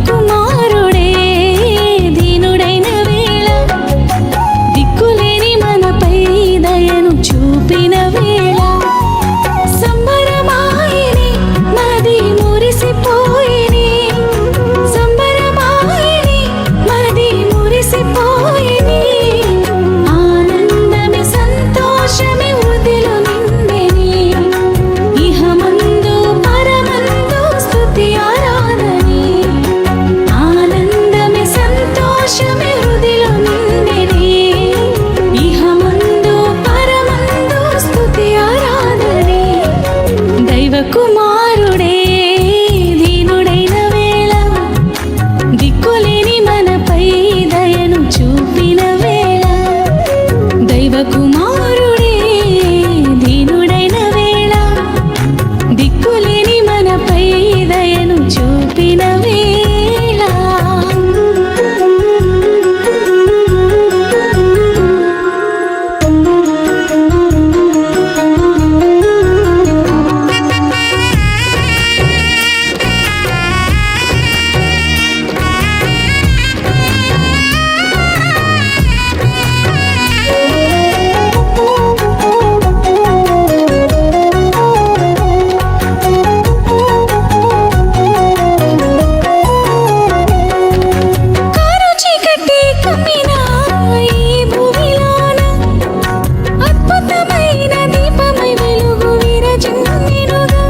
కుమారుడే దీనుడైన వేళ దిక్కులేని మనపై దయను చూపిన వేళ సంబరమాయని మది మురిసిపోయిని సంబరమాయని మది మురిసిపోయిని ఆనందమే సంతోషమే వృద్ధిలో నిండెని ఇహమందు పరమందు స్తుతి ఆరాధని ఆనందమే సంతోషమే వృద్ధిలో నిండెని ఇహమందు పరమందు స్తుతి ఆరాధని దైవ కుమారుడే దీనుడైన వేళ దిక్కులేని మనపై దయను చూపిన వేళ దైవ కుమారుడే దీనుడైన వేళ దిక్కులేని మనపై దయను చూపిన వేళ కారు చీకటి కమ్మిన ఈ భూమిలోన అద్భుతమైన దీపమై వెలుగు విరజిమ్మెనుగా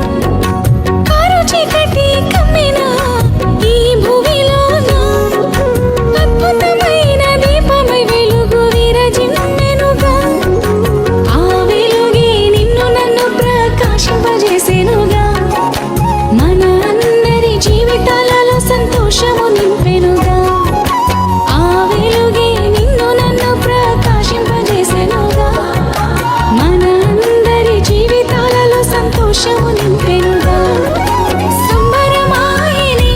కారు చీకటి కమ్మిన ఈ భూమిలోన అద్భుతమైన దీపమై వెలుగు విరజిమ్మెనుగా ఆ వెలుగే నిన్ను నన్ను ప్రకాశింపజేసెనుగా మన అందరి జీవితాలలో సంతోషము నింపెనుగా ఆ వెలుగే నిన్ను నన్ను ప్రకాశింపజేసెనుగా మన అందరి జీవితాలలో సంతోషము నింపెనుగా సంబరమాయని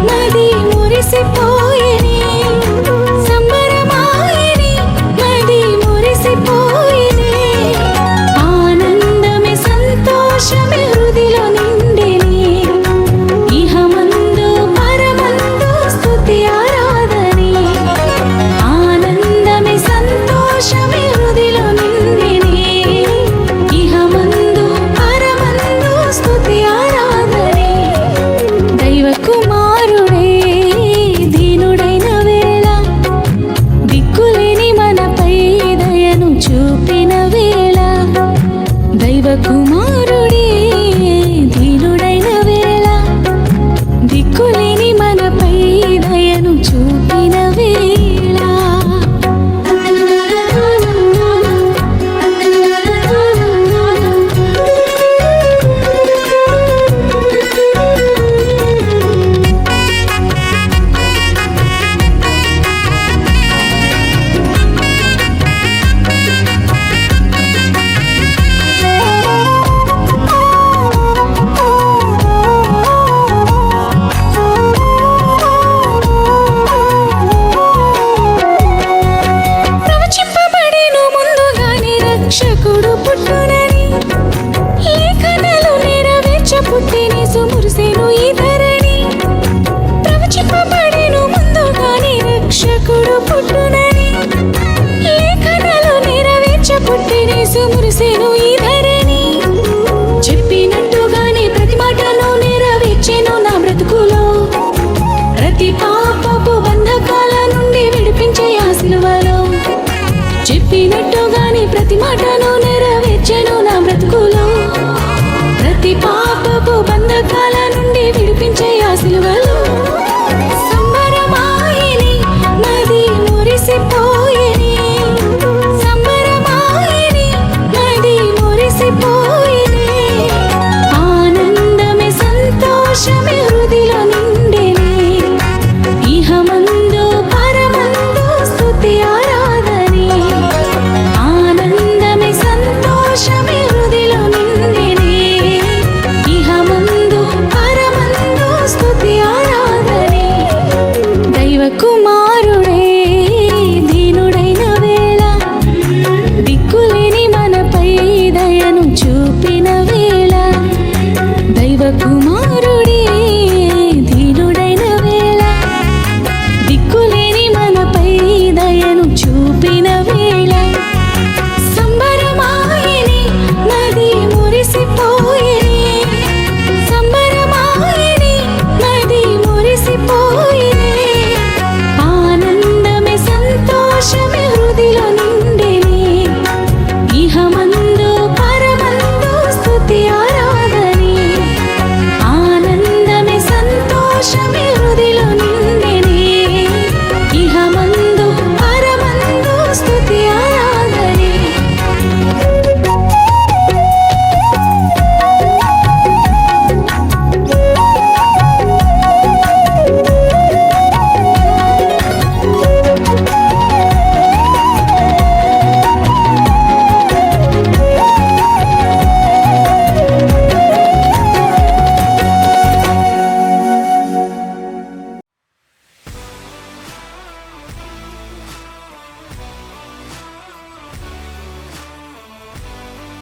మది మురిసిపోయెని సంబరమాయని మది మురిసిపోయెని ఆనందమే సంతోషమే హృదిలో నిండెని ఇహమందు పరమందు స్తుతి ఆరాధని ఆనందమే సంతోషమే హృదిలో నిండెని ఇహమందు పరమందు స్తుతి ఆరాధని దైవ కుమారుడే దీనుడైన వేళ దిక్కులేని మనపై దయను చూపిన వేళ దైవ కుమారుడే దీనుడైన వేళ దిక్కులేని మనపై దయను చూపిన వేళ ప్రవచింపబడెను ముందుగానే రక్షకుడు పుట్టునని లేఖనాలు నెరవేర్చ పుట్టిని సుమురిసెను ఈ ధరణి ప్రవచింపబడెను ముందుగానే రక్షకుడు పుట్టునని లేఖనాలు నెరవేర్చ పుట్టిని సుమురిసెను ఈ ధరణి చెప్పినట్టుగానే ప్రతి మాటను నెరవేర్చెను నా బ్రతుకులో ప్రతి పాపపు బంధకాల నుండి విడిపించే ఆ సిలువలో చెప్పినట్టుగానే ప్రతి మాటను నెరవేర్చెను నా బ్రతుకులో ప్రతి పాపపు బంధకాల